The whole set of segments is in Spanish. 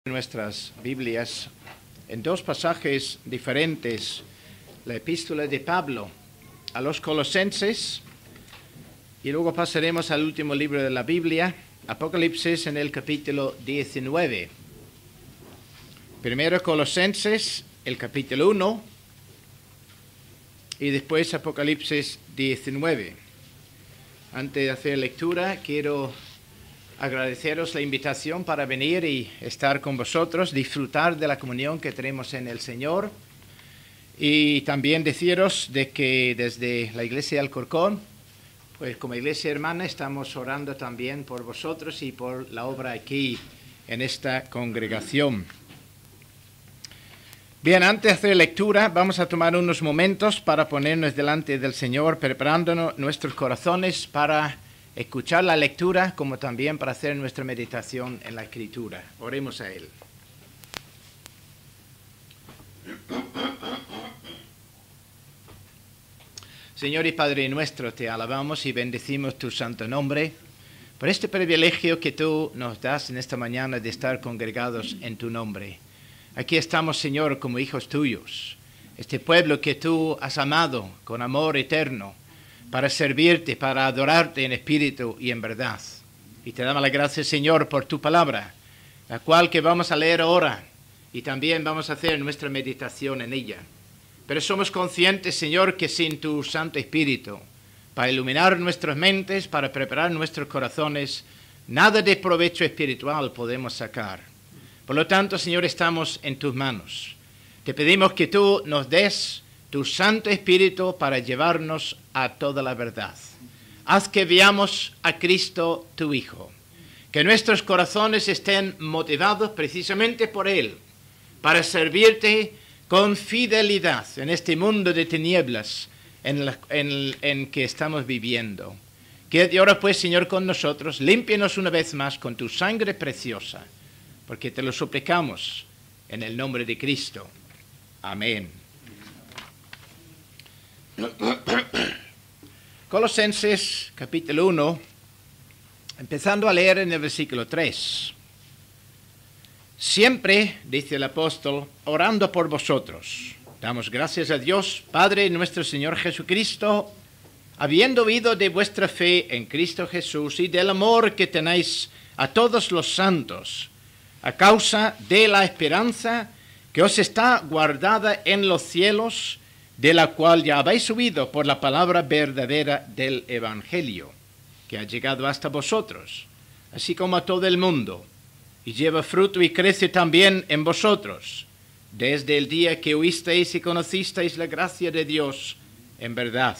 Nuestras Biblias en dos pasajes diferentes, la epístola de Pablo a los Colosenses y luego pasaremos al último libro de la Biblia, Apocalipsis, en el capítulo 19. Primero Colosenses, el capítulo 1, y después Apocalipsis 19. Antes de hacer lectura, quiero agradeceros la invitación para venir y estar con vosotros, disfrutar de la comunión que tenemos en el Señor. Y también deciros de que desde la iglesia de Alcorcón, pues como iglesia hermana, estamos orando también por vosotros y por la obra aquí en esta congregación. Bien, antes de hacer lectura, vamos a tomar unos momentos para ponernos delante del Señor, preparándonos nuestros corazones para escuchar la lectura, como también para hacer nuestra meditación en la Escritura. Oremos a Él. Señor y Padre nuestro, te alabamos y bendecimos tu santo nombre por este privilegio que tú nos das en esta mañana de estar congregados en tu nombre. Aquí estamos, Señor, como hijos tuyos, este pueblo que tú has amado con amor eterno, para servirte, para adorarte en espíritu y en verdad. Y te damos las gracias, Señor, por tu palabra, la cual que vamos a leer ahora, y también vamos a hacer nuestra meditación en ella. Pero somos conscientes, Señor, que sin tu Santo Espíritu, para iluminar nuestras mentes, para preparar nuestros corazones, nada de provecho espiritual podemos sacar. Por lo tanto, Señor, estamos en tus manos. Te pedimos que tú nos des tu Santo Espíritu para llevarnos a toda la verdad. Haz que veamos a Cristo, tu Hijo. Que nuestros corazones estén motivados precisamente por Él, para servirte con fidelidad en este mundo de tinieblas en que estamos viviendo. Quédate ahora pues, Señor, con nosotros. Límpianos una vez más con tu sangre preciosa, porque te lo suplicamos en el nombre de Cristo. Amén. Colosenses capítulo 1, empezando a leer en el versículo 3. Siempre, dice el apóstol, orando por vosotros, damos gracias a Dios, Padre nuestro Señor Jesucristo, habiendo oído de vuestra fe en Cristo Jesús y del amor que tenéis a todos los santos, a causa de la esperanza que os está guardada en los cielos, de la cual ya habéis oído por la palabra verdadera del Evangelio, que ha llegado hasta vosotros, así como a todo el mundo, y lleva fruto y crece también en vosotros, desde el día que oísteis y conocisteis la gracia de Dios en verdad.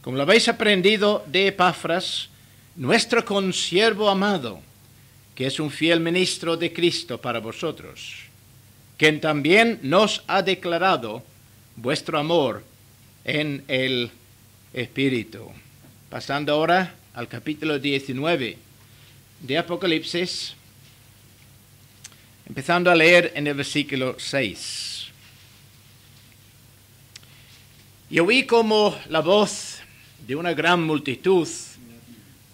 Como lo habéis aprendido de Epafras, nuestro consiervo amado, que es un fiel ministro de Cristo para vosotros, quien también nos ha declarado vuestro amor en el Espíritu. Pasando ahora al capítulo 19 de Apocalipsis, empezando a leer en el versículo 6. Y oí como la voz de una gran multitud,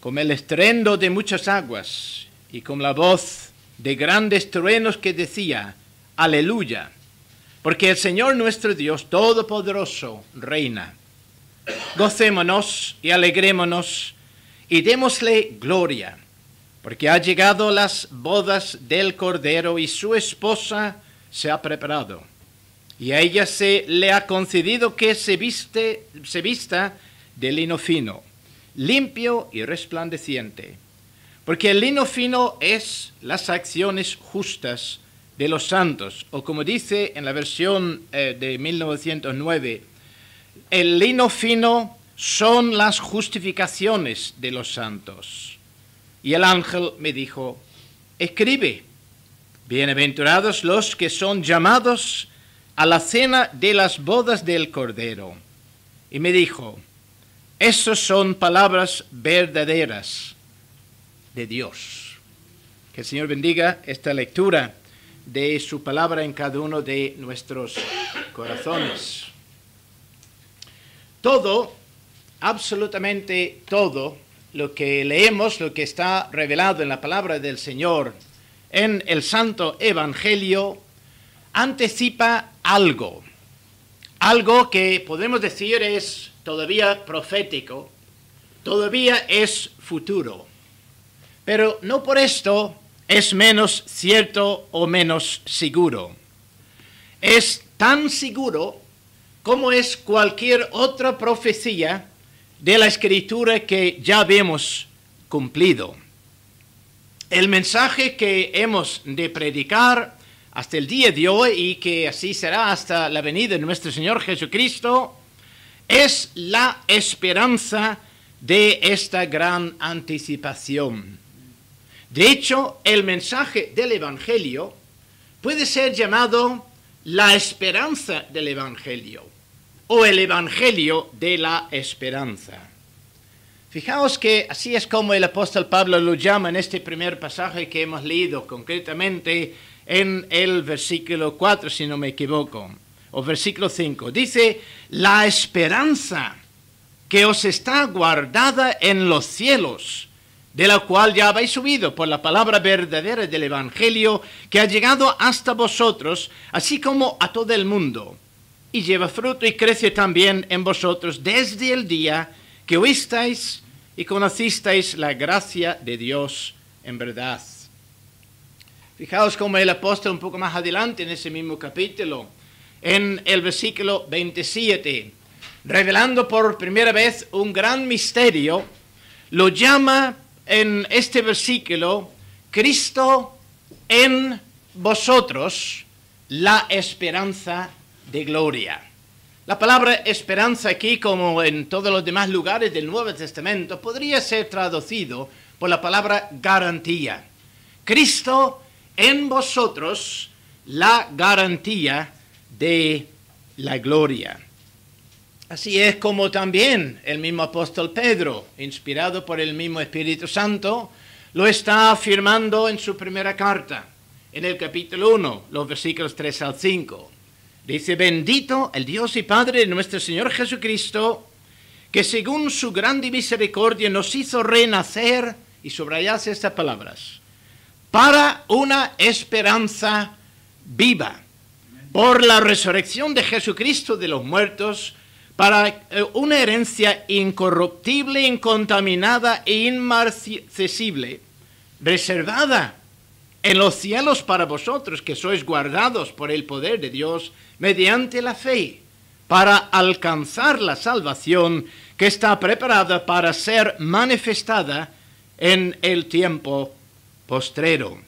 como el estruendo de muchas aguas, y como la voz de grandes truenos que decía: Aleluya, porque el Señor nuestro Dios Todopoderoso reina. Gocémonos y alegrémonos y démosle gloria, porque ha llegado las bodas del Cordero y su esposa se ha preparado. Y a ella se le ha concedido que se vista de lino fino, limpio y resplandeciente, porque el lino fino es las acciones justas de los santos, o como dice en la versión de 1909, el lino fino son las justificaciones de los santos. Y el ángel me dijo: escribe, bienaventurados los que son llamados a la cena de las bodas del Cordero. Y me dijo: esas son palabras verdaderas de Dios. Que el Señor bendiga esta lectura de su palabra en cada uno de nuestros corazones. Todo, absolutamente todo, lo que leemos, lo que está revelado en la palabra del Señor, en el Santo Evangelio anticipa algo que podemos decir es todavía profético, todavía es futuro, pero no por esto es menos cierto o menos seguro. Es tan seguro como es cualquier otra profecía de la Escritura que ya vemos cumplido. El mensaje que hemos de predicar hasta el día de hoy y que así será hasta la venida de nuestro Señor Jesucristo es la esperanza de esta gran anticipación. De hecho, el mensaje del Evangelio puede ser llamado la esperanza del Evangelio o el Evangelio de la esperanza. Fijaos que así es como el apóstol Pablo lo llama en este primer pasaje que hemos leído, concretamente en el versículo 4, si no me equivoco, o versículo 5. Dice, la esperanza que os está guardada en los cielos, de la cual ya habéis subido por la palabra verdadera del Evangelio, que ha llegado hasta vosotros, así como a todo el mundo, y lleva fruto y crece también en vosotros desde el día que oísteis y conocisteis la gracia de Dios en verdad. Fijaos como el apóstol un poco más adelante en ese mismo capítulo, en el versículo 27, revelando por primera vez un gran misterio, lo llama en este versículo, Cristo en vosotros, la esperanza de gloria. La palabra esperanza aquí, como en todos los demás lugares del Nuevo Testamento, podría ser traducido por la palabra garantía. Cristo en vosotros, la garantía de la gloria. Así es como también el mismo apóstol Pedro, inspirado por el mismo Espíritu Santo, lo está afirmando en su primera carta, en el capítulo 1, los versículos 3 al 5. Dice, bendito el Dios y Padre de nuestro Señor Jesucristo, que según su grande misericordia nos hizo renacer, y subrayad estas palabras, para una esperanza viva, por la resurrección de Jesucristo de los muertos, para una herencia incorruptible, incontaminada e inmarcesible, reservada en los cielos para vosotros, que sois guardados por el poder de Dios mediante la fe, para alcanzar la salvación que está preparada para ser manifestada en el tiempo postrero.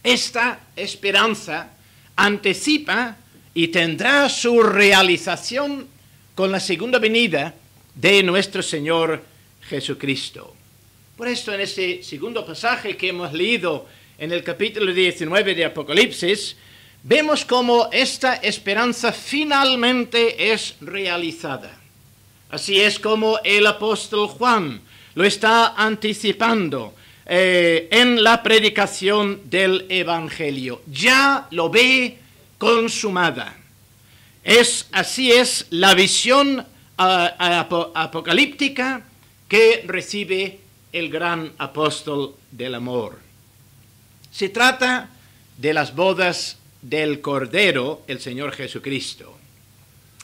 Esta esperanza anticipa y tendrá su realización con la segunda venida de nuestro Señor Jesucristo. Por esto, en este segundo pasaje que hemos leído en el capítulo 19 de Apocalipsis, vemos cómo esta esperanza finalmente es realizada. Así es como el apóstol Juan lo está anticipando en la predicación del Evangelio. Ya lo ve consumada. Así es la visión apocalíptica que recibe el gran apóstol del amor. Se trata de las bodas del Cordero, el Señor Jesucristo.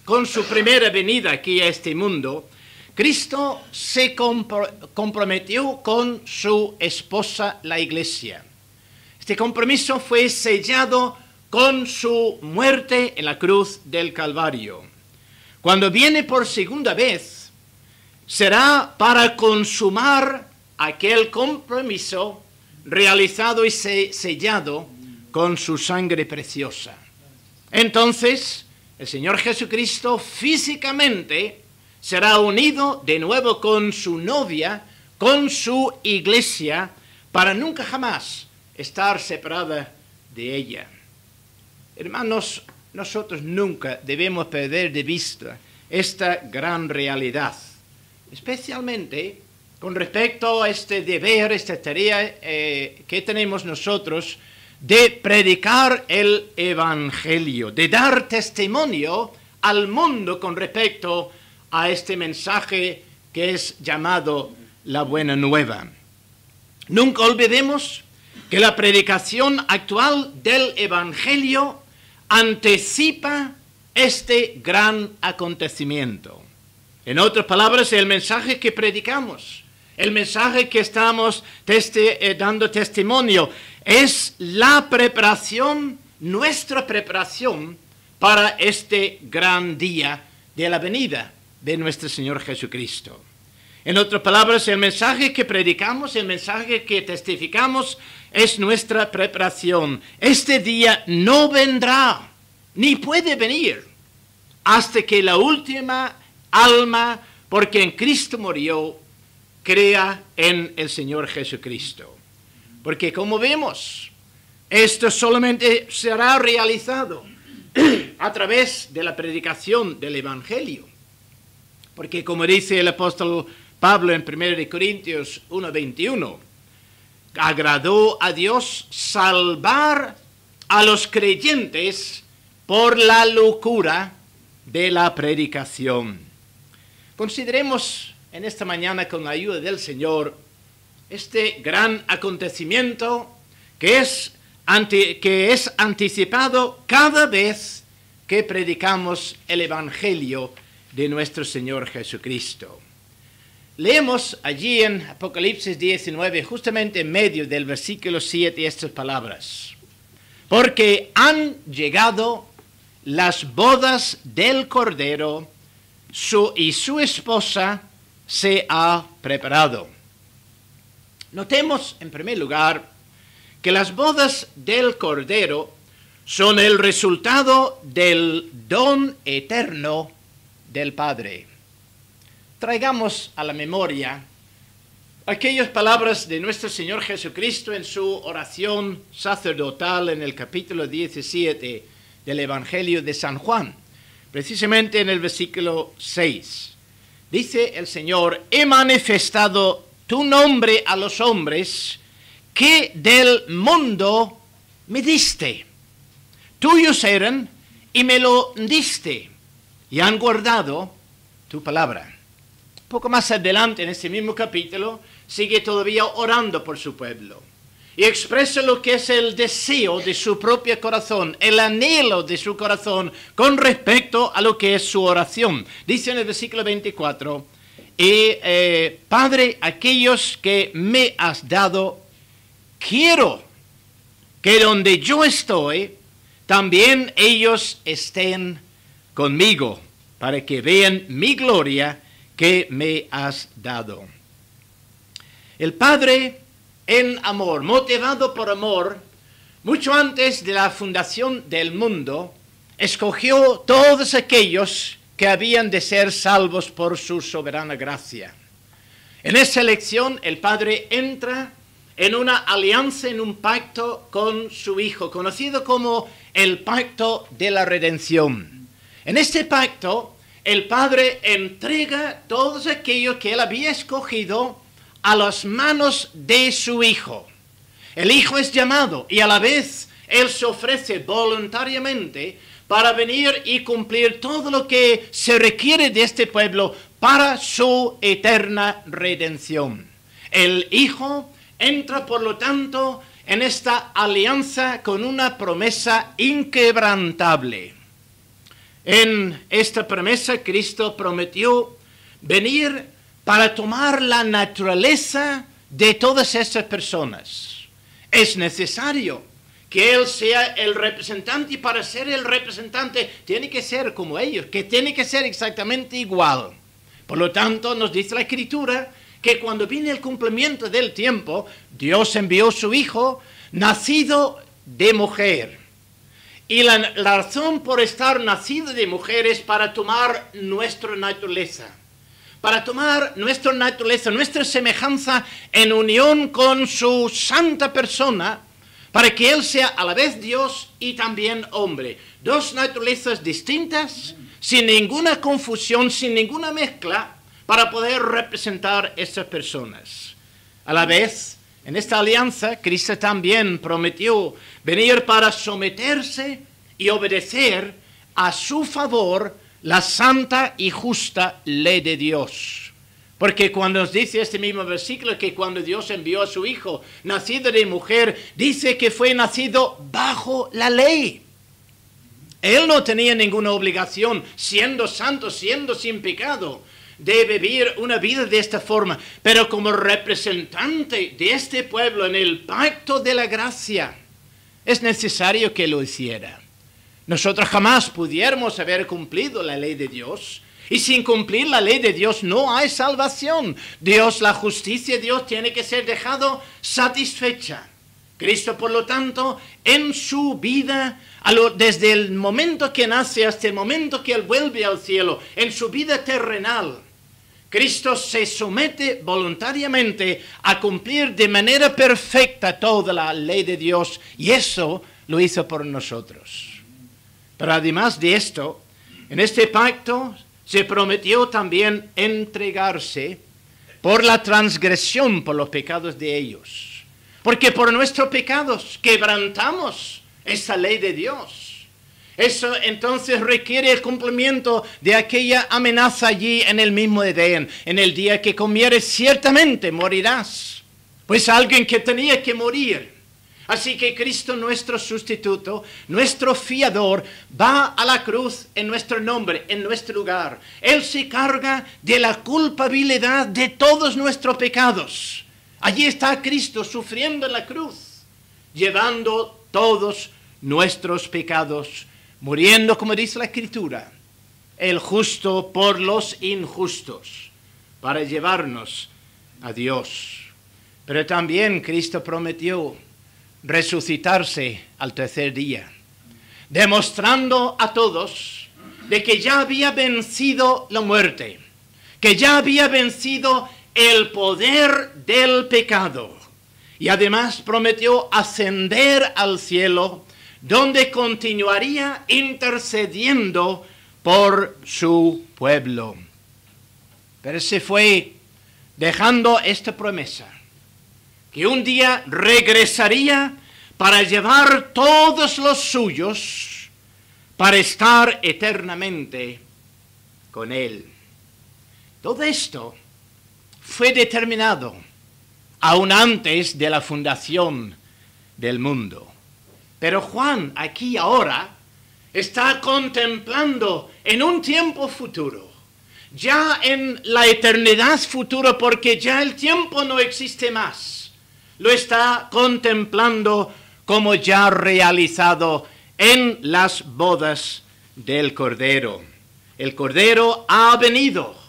Con su primera venida aquí a este mundo, Cristo se comprometió con su esposa, la Iglesia. Este compromiso fue sellado con su muerte en la cruz del Calvario. Cuando viene por segunda vez, será para consumar aquel compromiso realizado y sellado con su sangre preciosa. Entonces, el Señor Jesucristo físicamente será unido de nuevo con su novia, con su iglesia, para nunca jamás estar separada de ella. Hermanos, nosotros nunca debemos perder de vista esta gran realidad, especialmente con respecto a este deber, esta tarea que tenemos nosotros de predicar el Evangelio, de dar testimonio al mundo con respecto a este mensaje que es llamado la Buena Nueva. Nunca olvidemos que la predicación actual del Evangelio anticipa este gran acontecimiento. En otras palabras, el mensaje que predicamos, el mensaje que estamos dando testimonio, es la preparación, nuestra preparación para este gran día de la venida de nuestro Señor Jesucristo. En otras palabras, el mensaje que predicamos, el mensaje que testificamos, es nuestra preparación. Este día no vendrá, ni puede venir, hasta que la última alma, porque en Cristo murió, crea en el Señor Jesucristo. Porque como vemos, esto solamente será realizado a través de la predicación del Evangelio. Porque como dice el apóstol Pablo en 1 Corintios 1:21, agradó a Dios salvar a los creyentes por la locura de la predicación. Consideremos en esta mañana, con la ayuda del Señor, este gran acontecimiento que es anticipado cada vez que predicamos el Evangelio de nuestro Señor Jesucristo. Leemos allí en Apocalipsis 19, justamente en medio del versículo 7, estas palabras. Porque han llegado las bodas del Cordero, y su esposa se ha preparado. Notemos, en primer lugar, que las bodas del Cordero son el resultado del don eterno del Padre. Traigamos a la memoria aquellas palabras de nuestro Señor Jesucristo en su oración sacerdotal en el capítulo 17 del Evangelio de San Juan, precisamente en el versículo 6. Dice el Señor: he manifestado tu nombre a los hombres que del mundo me diste. Tuyos eran y me lo diste, y han guardado tu palabra. Poco más adelante en ese mismo capítulo sigue todavía orando por su pueblo y expresa lo que es el deseo de su propio corazón, el anhelo de su corazón con respecto a lo que es su oración. Dice en el versículo 24, Padre, aquellos que me has dado, quiero que donde yo estoy, también ellos estén conmigo, para que vean mi gloria que me has dado. El Padre, en amor, motivado por amor, mucho antes de la fundación del mundo, escogió todos aquellos que habían de ser salvos por su soberana gracia. En esa elección, el Padre entra en una alianza, en un pacto con su Hijo, conocido como el pacto de la redención. En este pacto, el Padre entrega todos aquellos que Él había escogido a las manos de su Hijo. El Hijo es llamado y a la vez Él se ofrece voluntariamente para venir y cumplir todo lo que se requiere de este pueblo para su eterna redención. El Hijo entra, por lo tanto, en esta alianza con una promesa inquebrantable. En esta promesa, Cristo prometió venir para tomar la naturaleza de todas estas personas. Es necesario que Él sea el representante, y para ser el representante tiene que ser como ellos, que tiene que ser exactamente igual. Por lo tanto, nos dice la Escritura que cuando viene el cumplimiento del tiempo, Dios envió a su Hijo, nacido de mujer. Y la razón por estar nacido de mujer es para tomar nuestra naturaleza. Para tomar nuestra naturaleza, nuestra semejanza en unión con su santa persona, para que Él sea a la vez Dios y también hombre. Dos naturalezas distintas, sin ninguna confusión, sin ninguna mezcla, para poder representar estas personas. A la vez, en esta alianza, Cristo también prometió venir para someterse y obedecer a su favor la santa y justa ley de Dios. Porque cuando nos dice este mismo versículo que cuando Dios envió a su Hijo, nacido de mujer, dice que fue nacido bajo la ley. Él no tenía ninguna obligación, siendo santo, siendo sin pecado, de vivir una vida de esta forma. Pero como representante de este pueblo en el pacto de la gracia, es necesario que lo hiciera. Nosotros jamás pudiéramos haber cumplido la ley de Dios. Y sin cumplir la ley de Dios no hay salvación. La justicia de Dios tiene que ser dejado satisfecha. Cristo, por lo tanto, en su vida, desde el momento que nace hasta el momento que Él vuelve al cielo, en su vida terrenal, Cristo se somete voluntariamente a cumplir de manera perfecta toda la ley de Dios, y eso lo hizo por nosotros. Pero además de esto, en este pacto se prometió también entregarse por la transgresión, por los pecados de ellos. Porque por nuestros pecados quebrantamos esa ley de Dios. Eso entonces requiere el cumplimiento de aquella amenaza allí en el mismo Edén. En el día que comieres ciertamente morirás. Pues alguien que tenía que morir. Así que Cristo, nuestro sustituto, nuestro fiador, va a la cruz en nuestro nombre, en nuestro lugar. Él se carga de la culpabilidad de todos nuestros pecados. Allí está Cristo sufriendo en la cruz, llevando todos nuestros pecados, muriendo, como dice la Escritura, el justo por los injustos, para llevarnos a Dios. Pero también Cristo prometió resucitarse al tercer día, demostrando a todos de que ya había vencido la muerte, que ya había vencido el poder del pecado, y además prometió ascender al cielo, donde continuaría intercediendo por su pueblo. Pero se fue dejando esta promesa, que un día regresaría para llevar todos los suyos para estar eternamente con Él. Todo esto fue determinado aún antes de la fundación del mundo. Pero Juan aquí ahora está contemplando en un tiempo futuro, ya en la eternidad futura, porque ya el tiempo no existe más. Lo está contemplando como ya realizado en las bodas del Cordero. El Cordero ha venido,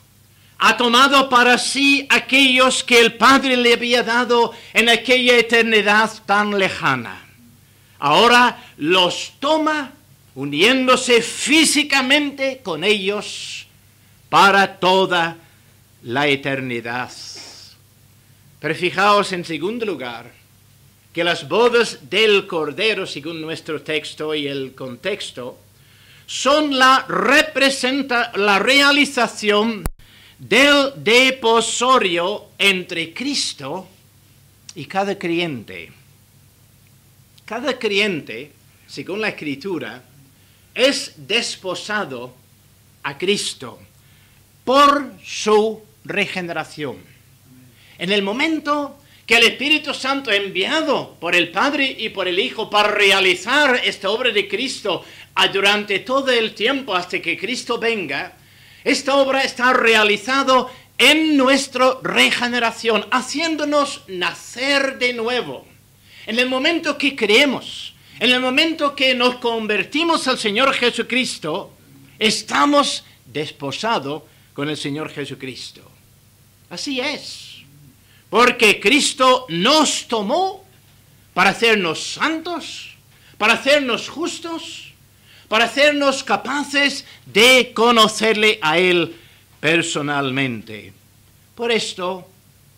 ha tomado para sí aquellos que el Padre le había dado en aquella eternidad tan lejana. Ahora los toma uniéndose físicamente con ellos para toda la eternidad. Pero fijaos en segundo lugar que las bodas del Cordero, según nuestro texto y el contexto, son la realización del desposorio entre Cristo y cada creyente. Cada creyente, según la Escritura, es desposado a Cristo por su regeneración. En el momento que el Espíritu Santo, enviado por el Padre y por el Hijo para realizar esta obra de Cristo durante todo el tiempo hasta que Cristo venga, esta obra está realizada en nuestra regeneración, haciéndonos nacer de nuevo. En el momento que creemos, en el momento que nos convertimos al Señor Jesucristo, estamos desposados con el Señor Jesucristo. Así es. Porque Cristo nos tomó para hacernos santos, para hacernos justos, para hacernos capaces de conocerle a Él personalmente. Por esto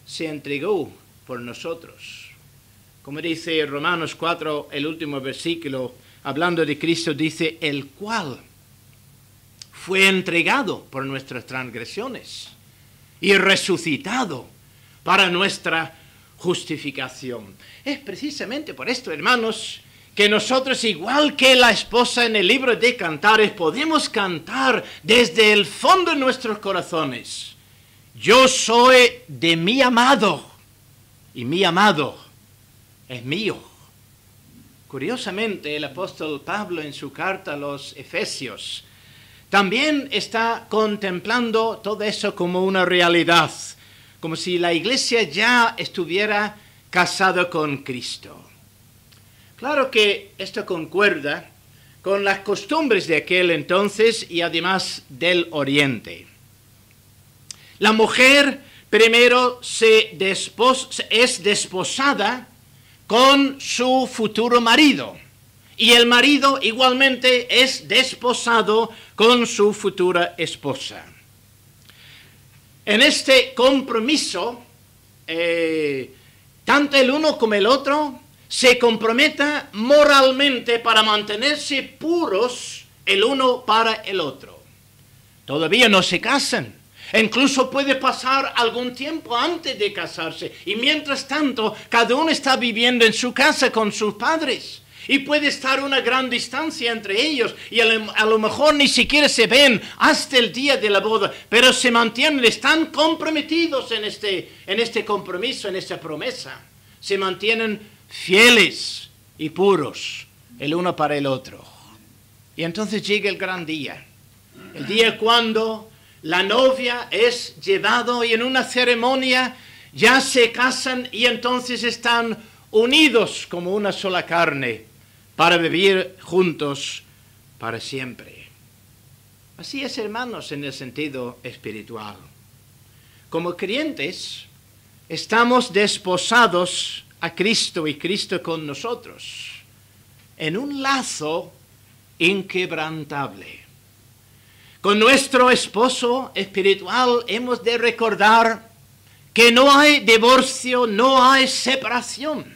se entregó por nosotros. Como dice Romanos 4, el último versículo, hablando de Cristo, dice, el cual fue entregado por nuestras transgresiones y resucitado para nuestra justificación. Es precisamente por esto, hermanos, que nosotros, igual que la esposa en el libro de Cantares, podemos cantar desde el fondo de nuestros corazones. yo soy de mi amado y mi amado es mío. Curiosamente, el apóstol Pablo en su carta a los Efesios también está contemplando todo eso como una realidad, como si la iglesia ya estuviera casada con Cristo. Claro que esto concuerda con las costumbres de aquel entonces y además del Oriente. La mujer primero es desposada con su futuro marido y el marido igualmente es desposado con su futura esposa. En este compromiso, tanto el uno como el otro se comprometa moralmente para mantenerse puros el uno para el otro. Todavía no se casan. Incluso puede pasar algún tiempo antes de casarse. Y mientras tanto, cada uno está viviendo en su casa con sus padres. Y puede estar una gran distancia entre ellos. Y a lo mejor ni siquiera se ven hasta el día de la boda. Pero se mantienen, están comprometidos en este compromiso, en esta promesa. Se mantienen fieles y puros el uno para el otro. Y entonces llega el gran día. El día cuando la novia es llevada y en una ceremonia ya se casan y entonces están unidos como una sola carne para vivir juntos para siempre. Así es, hermanos, en el sentido espiritual. Como creyentes, estamos desposados a Cristo y Cristo con nosotros en un lazo inquebrantable. Con nuestro esposo espiritual hemos de recordar que no hay divorcio, no hay separación.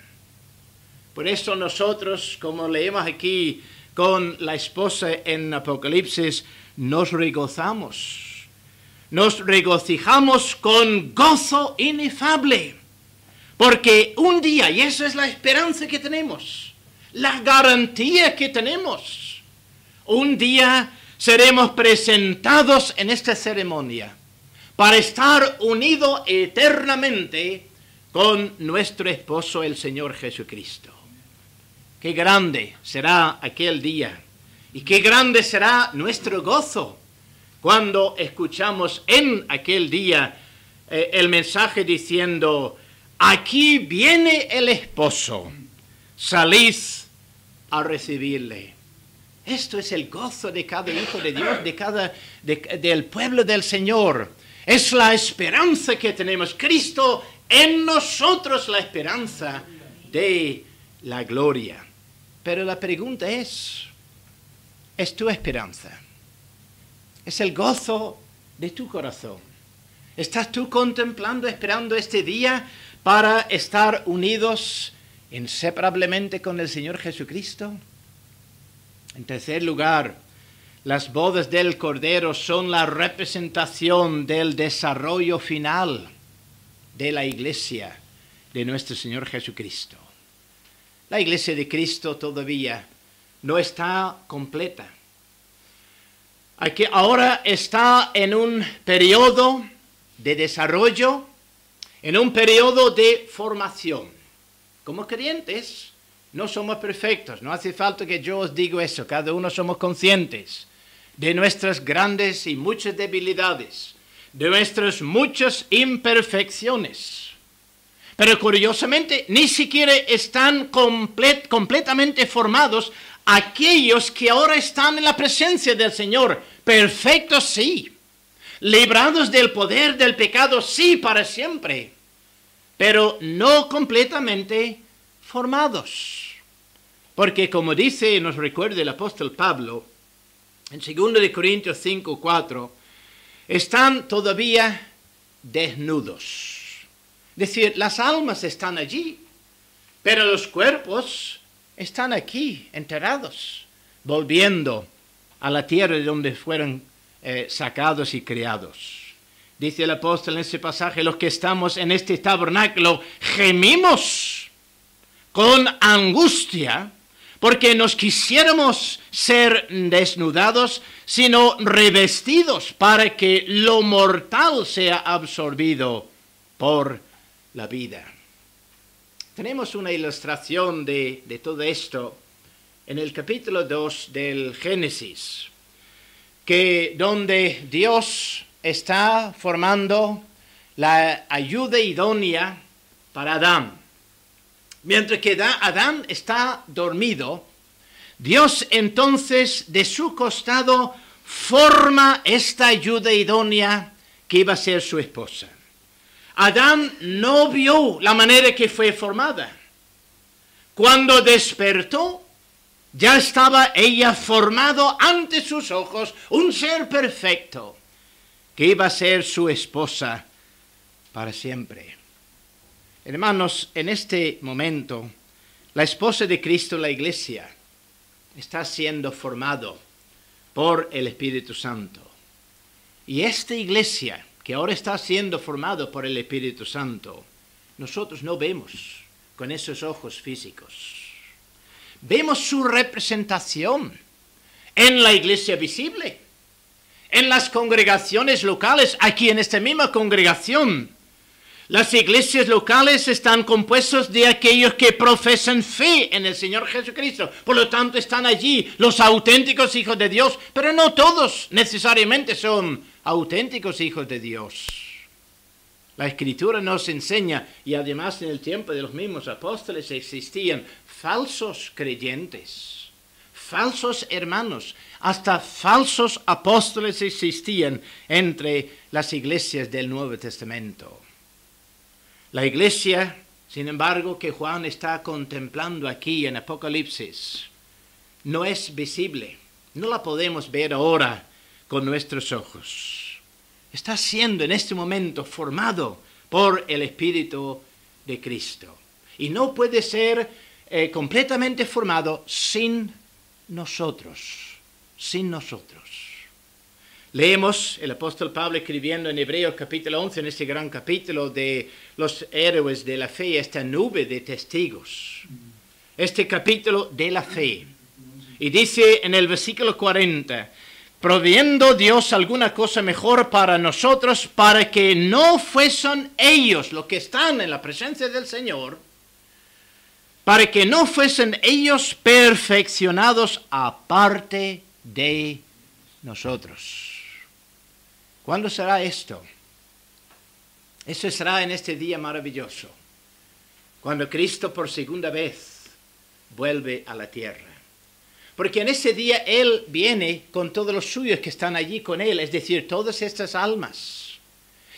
Por eso nosotros, como leemos aquí con la esposa en Apocalipsis, nos regocijamos con gozo inefable. Porque un día, y esa es la esperanza que tenemos, la garantía que tenemos, un día seremos presentados en esta ceremonia para estar unidos eternamente con nuestro esposo, el Señor Jesucristo. Qué grande será aquel día y qué grande será nuestro gozo cuando escuchamos en aquel día el mensaje diciendo: aquí viene el esposo, salid a recibirle. Esto es el gozo de cada hijo de Dios, del pueblo del Señor. Es la esperanza que tenemos. Cristo en nosotros, la esperanza de la gloria. Pero la pregunta ¿es tu esperanza? ¿Es el gozo de tu corazón? ¿Estás tú contemplando, esperando este día para estar unidos inseparablemente con el Señor Jesucristo? En tercer lugar, las bodas del Cordero son la representación del desarrollo final de la iglesia de nuestro Señor Jesucristo. La iglesia de Cristo todavía no está completa. Ahora está en un periodo de desarrollo, en un periodo de formación. Como creyentes, no somos perfectos, no hace falta que yo os diga eso, cada uno somos conscientes de nuestras grandes y muchas debilidades, de nuestras muchas imperfecciones. Pero curiosamente, ni siquiera están completamente formados aquellos que ahora están en la presencia del Señor. Perfectos sí, librados del poder del pecado sí para siempre, pero no completamente formados. Porque como dice y nos recuerda el apóstol Pablo, en 2 Corintios 5:4, están todavía desnudos. Es decir, las almas están allí, pero los cuerpos están aquí, enterrados, volviendo a la tierra de donde fueron sacados y criados. Dice el apóstol en este pasaje: los que estamos en este tabernáculo gemimos con angustia, porque nos quisiéramos ser desnudados, sino revestidos para que lo mortal sea absorbido por la vida. Tenemos una ilustración de todo esto en el capítulo 2 del Génesis, donde Dios está formando la ayuda idónea para Adán. Mientras que Adán está dormido, Dios entonces de su costado forma esta ayuda idónea que iba a ser su esposa. Adán no vio la manera que fue formada. Cuando despertó, ya estaba ella formado ante sus ojos, un ser perfecto, que iba a ser su esposa para siempre. Hermanos, en este momento, la esposa de Cristo, la iglesia, está siendo formado por el Espíritu Santo. Y esta iglesia, que ahora está siendo formado por el Espíritu Santo, nosotros no vemos con esos ojos físicos. Vemos su representación en la iglesia visible, en las congregaciones locales, aquí en esta misma congregación. Las iglesias locales están compuestas de aquellos que profesan fe en el Señor Jesucristo. Por lo tanto, están allí los auténticos hijos de Dios, pero no todos necesariamente son auténticos hijos de Dios. La Escritura nos enseña, y además en el tiempo de los mismos apóstoles existían falsos creyentes, falsos hermanos, hasta falsos apóstoles existían entre las iglesias del Nuevo Testamento. La iglesia, sin embargo, que Juan está contemplando aquí en Apocalipsis, no es visible, no la podemos ver ahora con nuestros ojos. Está siendo en este momento formado por el Espíritu de Cristo. Y no puede ser completamente formado sin nosotros, sin nosotros. Leemos el apóstol Pablo escribiendo en Hebreos capítulo 11, en este gran capítulo de los héroes de la fe, esta nube de testigos. Este capítulo de la fe. Y dice en el versículo 40, proviendo Dios alguna cosa mejor para nosotros, para que no fuesen ellos los que están en la presencia del Señor, para que no fuesen ellos perfeccionados aparte de nosotros. ¿Cuándo será esto? Eso será en este día maravilloso, cuando Cristo por segunda vez vuelve a la tierra. Porque en ese día Él viene con todos los suyos que están allí con Él, es decir, todas estas almas.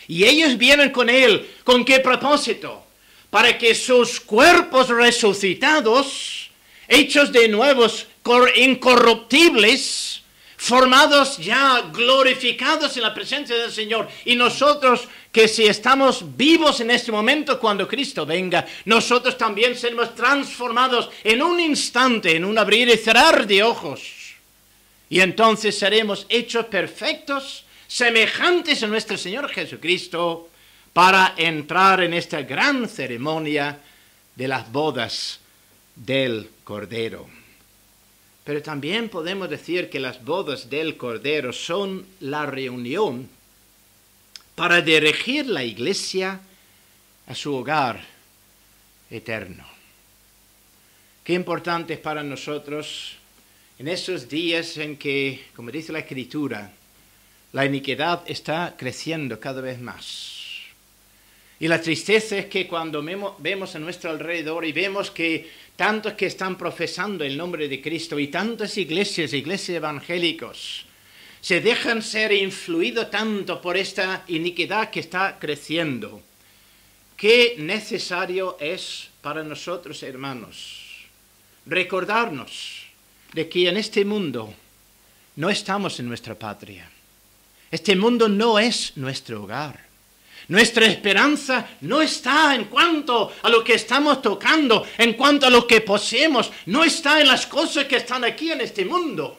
Y ellos vienen con Él, ¿con qué propósito? Para que sus cuerpos resucitados, hechos de nuevos, incorruptibles, formados ya, glorificados en la presencia del Señor. Y nosotros, que si estamos vivos en este momento cuando Cristo venga, nosotros también seremos transformados en un instante, en un abrir y cerrar de ojos. Y entonces seremos hechos perfectos, semejantes a nuestro Señor Jesucristo, para entrar en esta gran ceremonia de las bodas del Cordero. Pero también podemos decir que las bodas del Cordero son la reunión para dirigir la iglesia a su hogar eterno. Qué importante es para nosotros en esos días en que, como dice la Escritura, la iniquidad está creciendo cada vez más. Y la tristeza es que cuando vemos a nuestro alrededor y vemos que tantos que están profesando el nombre de Cristo y tantas iglesias evangélicos, se dejan ser influidos tanto por esta iniquidad que está creciendo. Qué necesario es para nosotros, hermanos, recordarnos de que en este mundo no estamos en nuestra patria. Este mundo no es nuestro hogar. Nuestra esperanza no está en cuanto a lo que estamos tocando, en cuanto a lo que poseemos, no está en las cosas que están aquí en este mundo.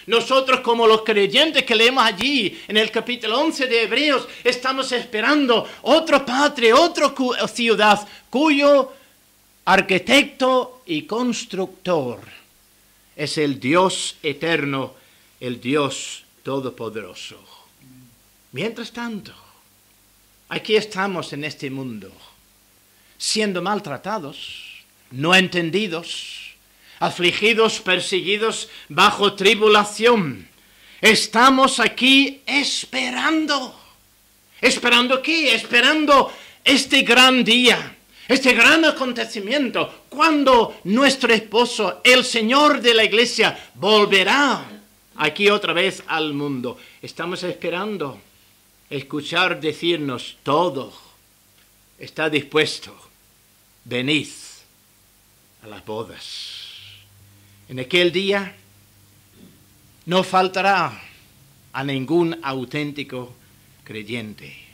Nosotros, como los creyentes que leemos allí en el capítulo 11 de Hebreos, estamos esperando otra patria, otra ciudad, cuyo arquitecto y constructor es el Dios eterno, el Dios todopoderoso. Mientras tanto, aquí estamos en este mundo, siendo maltratados, no entendidos, afligidos, perseguidos, bajo tribulación. Estamos aquí esperando. ¿Esperando qué? Esperando este gran día, este gran acontecimiento, cuando nuestro esposo, el Señor de la iglesia, volverá aquí otra vez al mundo. Estamos esperando escuchar decirnos: todo está dispuesto, venid a las bodas. En aquel día no faltará a ningún auténtico creyente.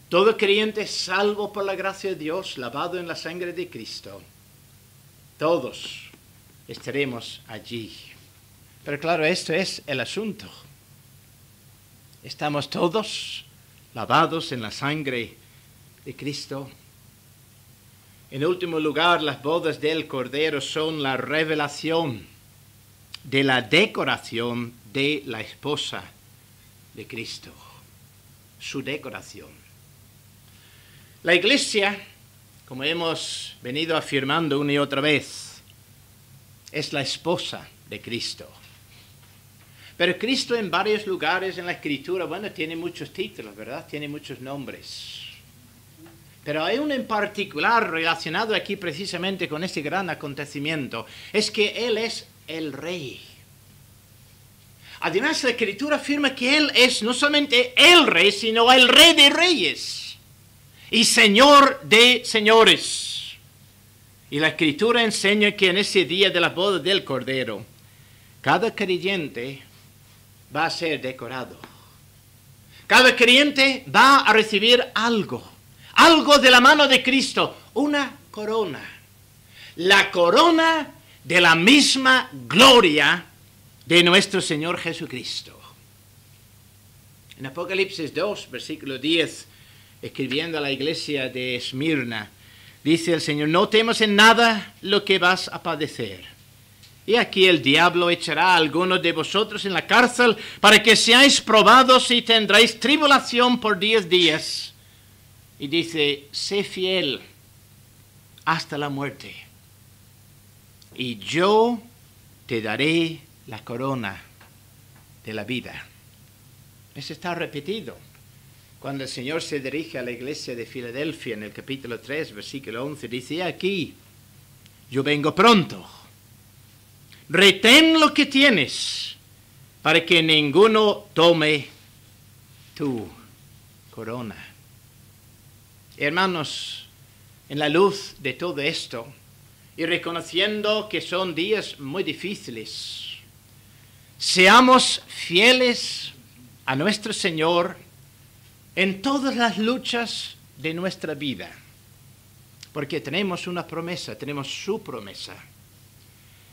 Todo creyente salvo por la gracia de Dios, lavado en la sangre de Cristo. Todos estaremos allí. Pero claro, esto es el asunto. ¿Estamos todos lavados en la sangre de Cristo? En último lugar, las bodas del Cordero son la revelación de la decoración de la esposa de Cristo. Su decoración. La iglesia, como hemos venido afirmando una y otra vez, es la esposa de Cristo. Pero Cristo en varios lugares en la Escritura, tiene muchos títulos, ¿verdad? Tiene muchos nombres. Pero hay uno en particular relacionado aquí precisamente con este gran acontecimiento. Es que Él es el Rey. Además, la Escritura afirma que Él es no solamente el Rey, sino el Rey de Reyes y Señor de señores. Y la Escritura enseña que en ese día de la boda del Cordero, cada creyente va a ser decorado. Cada creyente va a recibir algo de la mano de Cristo, una corona. La corona de la misma gloria de nuestro Señor Jesucristo. En Apocalipsis 2, versículo 10, escribiendo a la iglesia de Esmirna, dice el Señor: no temas en nada lo que vas a padecer. Y aquí el diablo echará a algunos de vosotros en la cárcel para que seáis probados y tendréis tribulación por 10 días. Y dice: sé fiel hasta la muerte, y yo te daré la corona de la vida. Eso está repetido cuando el Señor se dirige a la iglesia de Filadelfia en el capítulo 3, versículo 11. Dice: aquí, yo vengo pronto. Retén lo que tienes para que ninguno tome tu corona. Hermanos, en la luz de todo esto y reconociendo que son días muy difíciles, seamos fieles a nuestro Señor en todas las luchas de nuestra vida, porque tenemos una promesa, tenemos su promesa,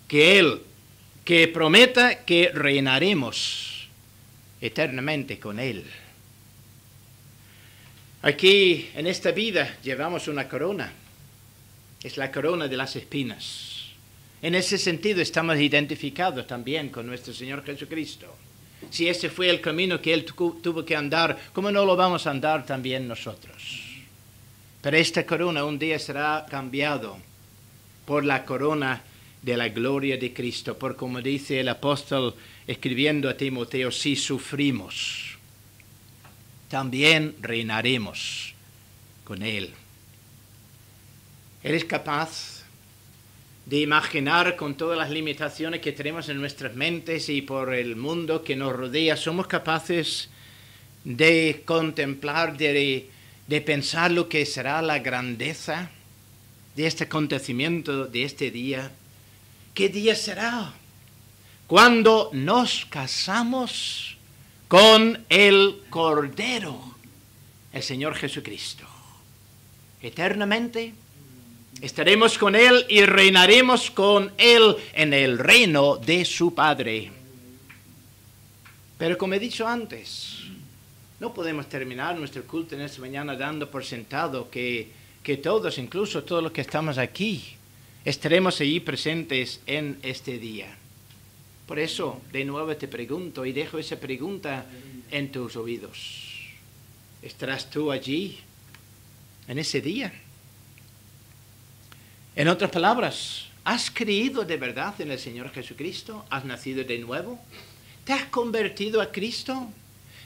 que Él, que prometa que reinaremos eternamente con Él. Aquí en esta vida llevamos una corona, es la corona de las espinas. En ese sentido estamos identificados también con nuestro Señor Jesucristo. Si ese fue el camino que Él tuvo que andar, ¿cómo no lo vamos a andar también nosotros? Pero esta corona un día será cambiado por la corona de la gloria de Cristo, por como dice el apóstol escribiendo a Timoteo: si sufrimos, también reinaremos con Él. ¿Eres capaz de imaginar, con todas las limitaciones que tenemos en nuestras mentes y por el mundo que nos rodea, somos capaces de contemplar, de pensar lo que será la grandeza de este acontecimiento, de este día? ¿Qué día será? Cuando nos casamos con el Cordero, el Señor Jesucristo. Eternamente estaremos con Él y reinaremos con Él en el reino de su Padre. Pero como he dicho antes, no podemos terminar nuestro culto en esta mañana dando por sentado que incluso todos los que estamos aquí, estaremos allí presentes en este día. Por eso, de nuevo te pregunto y dejo esa pregunta en tus oídos. ¿Estarás tú allí en ese día? En otras palabras, ¿has creído de verdad en el Señor Jesucristo? ¿Has nacido de nuevo? ¿Te has convertido a Cristo?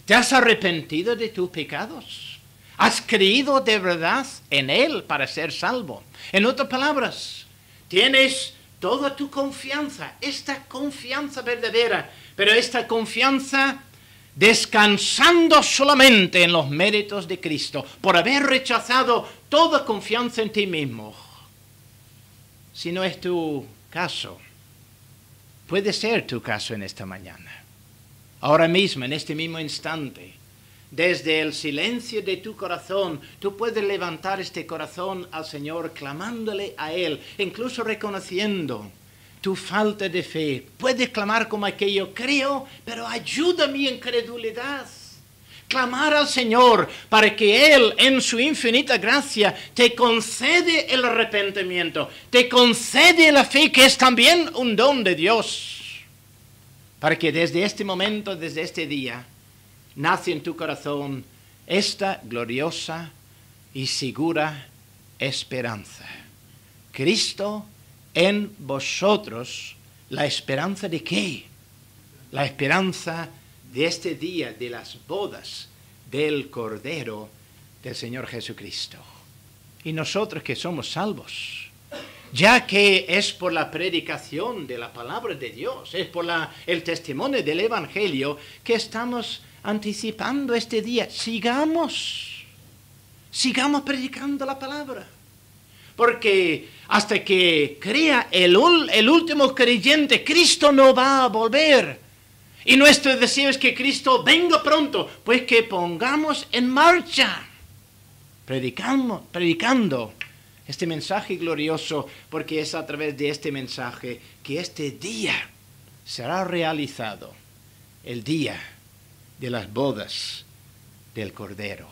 ¿Te has arrepentido de tus pecados? ¿Has creído de verdad en Él para ser salvo? En otras palabras, tienes toda tu confianza, esta confianza verdadera, pero esta confianza descansando solamente en los méritos de Cristo, por haber rechazado toda confianza en ti mismo. Si no es tu caso, puede ser tu caso en esta mañana. Ahora mismo, en este mismo instante, desde el silencio de tu corazón, tú puedes levantar este corazón al Señor, clamándole a Él, incluso reconociendo tu falta de fe. Puedes clamar como aquello, creo, pero ayuda mi incredulidad. Clamar al Señor para que Él, en su infinita gracia, te concede el arrepentimiento, te concede la fe, que es también un don de Dios. Para que desde este momento, desde este día, nace en tu corazón esta gloriosa y segura esperanza. Cristo en vosotros, ¿la esperanza de qué? La esperanza de este día de las bodas del Cordero del Señor Jesucristo. Y nosotros que somos salvos, ya que es por la predicación de la palabra de Dios, es por el testimonio del Evangelio que estamos anticipando este día. Sigamos predicando la palabra. Porque hasta que crea el último creyente, Cristo no va a volver. Y nuestro deseo es que Cristo venga pronto, pues que pongamos en marcha, predicando este mensaje glorioso, porque es a través de este mensaje que este día será realizado, el día de las bodas del Cordero.